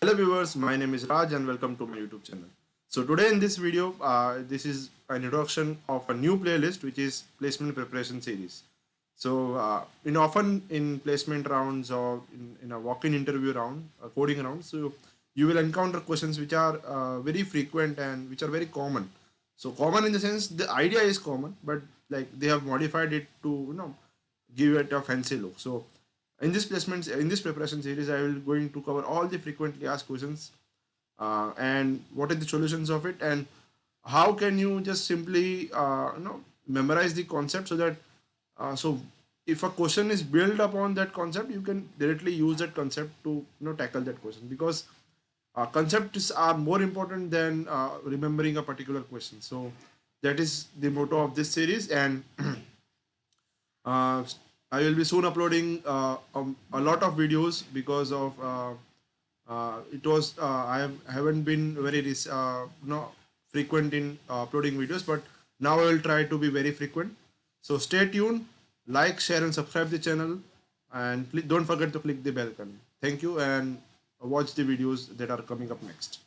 Hello viewers, my name is Raj and welcome to my YouTube channel. So today in this video, this is an introduction of a new playlist which is placement preparation series. So often in placement rounds or in a walk-in interview round, a coding round, so you will encounter questions which are very frequent and which are very common. So common in the sense the idea is common, but like they have modified it to give it a fancy look. So in this preparation series, I will going to cover all the frequently asked questions and what are the solutions of it, and how can you just simply memorize the concept so that so if a question is built upon that concept, you can directly use that concept to tackle that question, because concepts are more important than remembering a particular question. So that is the motto of this series, and uh, I will be soon uploading a lot of videos because of it was haven't been very frequent in uploading videos, but now I will try to be very frequent. So stay tuned, like, share, and subscribe the channel, and don't forget to click the bell icon. Thank you, and watch the videos that are coming up next.